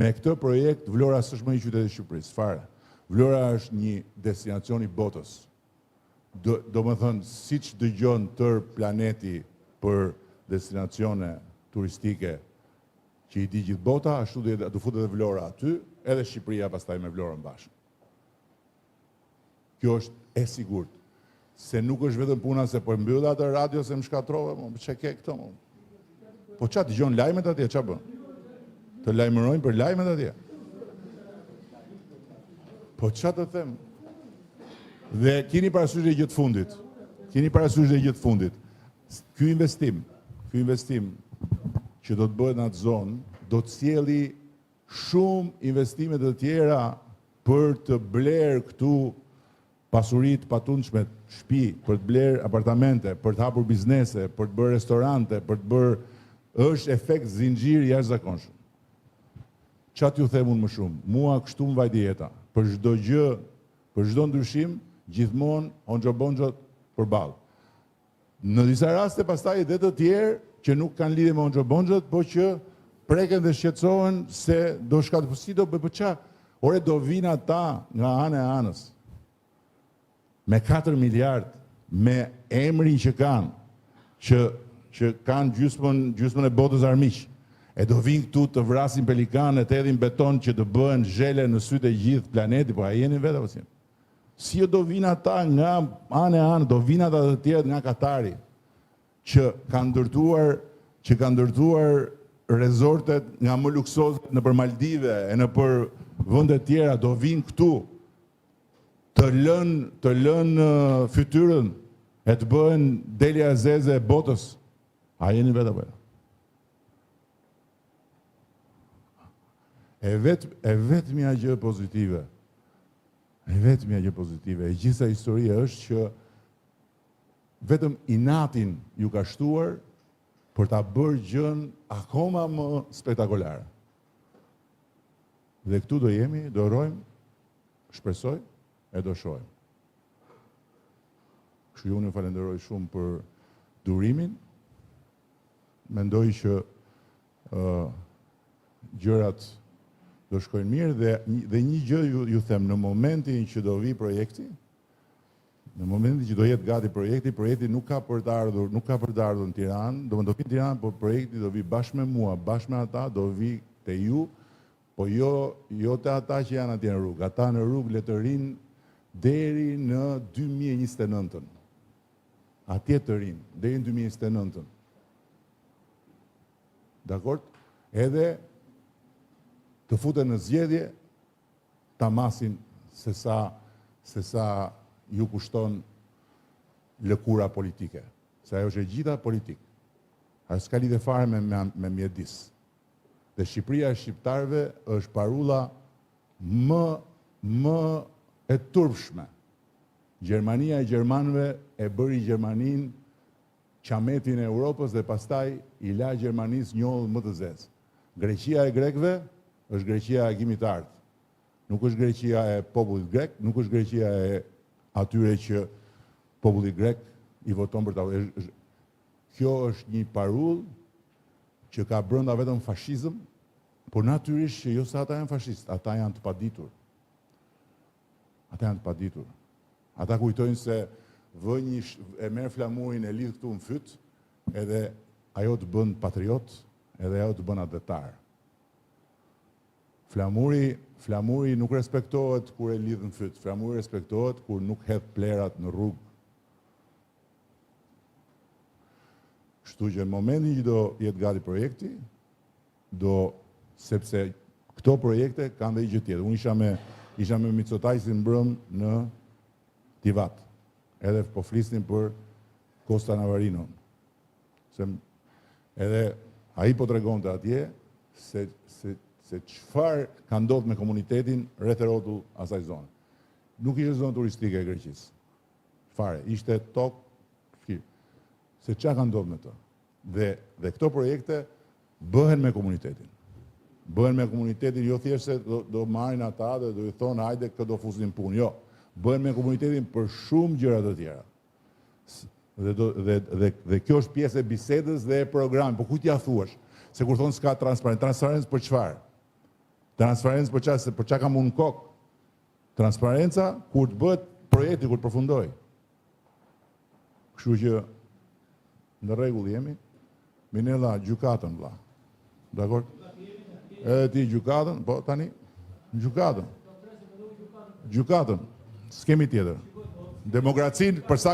Me këtë projekt, Vlora s'është më një qytet e Shqipërisë, fare. Vlora është një destinacion i botës. Do më thënë, si që dëgjon tër planeti për destinacione turistike që i di gjithë bota, ashtu do futet edhe Vlora aty, edhe Shqipëria pastaj me Vlorën bashkë. Kjo është e sigurt. Se nuk është vetëm puna se po mbyll atë radio se më shkatrove, më çe ke këto. Po ç'a dëgjon lajmet atje, ç'a bën? Të lajmërojnë për lajmet atje. Po ç'a të them? Dhe keni parasysh dhe gjithë fundit. Ky investim që do të bëhet në atë zonë, do të sjelli shumë investime të tjera për të bler këtu pasurit patundshme, shtëpi, për të bler apartamente, për të hapur biznese, për të bërë restorante, për të bërë, është efekt zinxhir jashtëzakonshëm. Çfarë t'ju them unë më shumë? Mua kështu më vajti jeta. Për çdo gjë, për çdo ndryshim, gjithmonë Hoxha përballë. Në disa raste pastaj edhe të tjerë që nuk kanë lidhje me Hoxha, po që preken dhe shqetësohen se do shkatë, si do bëj ç'a? Ore do vinë ata nga ana e anës. Me 4 miliard, me emrin që kanë, që kanë gjysmën e botës armiq. E do vinë këtu të vrasin pelikanë, të hedhin beton që të bëhen zhele në sytë e gjithë planeti, po a jeni vetë apo si? Si do vinë ata nga anë e anë, do vinë ata të tjerë nga Katari, që kanë ndërtuar rezortet nga më luksozet në për Maldive e në për vëndet tjera, do vinë këtu të lënë fytyrën e të bëhen Delia Zeze e botës. A jeni vetë apo? E vetmja gjë pozitive, e gjitha historia është që vetëm inatin ju ka shtuar për ta bërë gjën akoma më spektakolare. Dhe këtu do jemi, do rojmë, shpresoj, e do shohim. Kështu unë ju falenderoj shumë për durimin. Mendoj që gjërat do shkojnë mirë dhe një gjë ju them, në momentin që do vi projekti, në momentin që do jetë gati projekti nuk ka për të ardhur në Tiranë, do vi në Tiranë, por projekti do vi bashkë me mua, bashkë me ata, do vi te ju, po jo te ata që janë atje në rrugë, ata në rrugë le të rinë deri në 2029. Atje të rinë, deri në 2029. Dakord? Edhe të futen në zgjedhje, ta masin se sa ju kushton lëkura politike. Se ajo është e gjitha politik. Ajo s'ka lidhje fare me mjedis. Dhe Shqipëria e shqiptarëve është parulla më e turpshme. Gjermania e gjermanëve e bëri Gjermaninë qametin e Europës dhe pastaj i la Gjermanisë njollë më të zezë. Greqia e grekëve është Greqia e Gjimit të Artë. Nuk është Greqia e popullit grek, nuk është Greqia e atyre që populli grek i voton për ta. Kjo është një parull që ka brenda vetëm fashizëm, por natyrisht që jo se ata janë fashist, ata janë të paditur. Ata kujtojnë se e merë flamurin e lidh këtu në fyt, edhe ajo të bën patriot, edhe ajo të bën adetar. Flamuri nuk respektohet kur e lidh në fyt, flamuri respektohet kur nuk hedh plerat në rrugë. Kështu që në momentin që do jetë gati projekti, sepse këto projekte kanë dhe i gjë tjetër. Unë isha me Mitsotakis mbrëm në Tivat. Edhe po flisnin për Kosta Navarinon. Edhe ai po tregonte atje se çfarë ka ndodhur me komunitetin rreth rrotull asaj zone. Nuk ishte zonë turistike e Greqisë. Fare, ishte tokë. Se çfarë ka ndodhur me to? Dhe këto projekte bëhen me komunitetin. Jo thjesht se do marrin ata dhe do i thonë hajde këtë do fusin punë. Jo. Bëhen me komunitetin për shumë gjëra të tjera. Dhe kjo është pjesë e bisedës dhe e programit. Po ku t'ja thuash? Se kur thonë s'ka transparencë për çfarë? Transparencë për çka kam unë kokë. Transparenca kur të bëhet projekti, kur të përfundoj. Kështu që në rregull jemi. Minella, gjykatën vlla. Dakor? Edhe ti gjykatën, po tani gjykatën. Gjykatën. S'kemi tjetër. Demokracinë për sa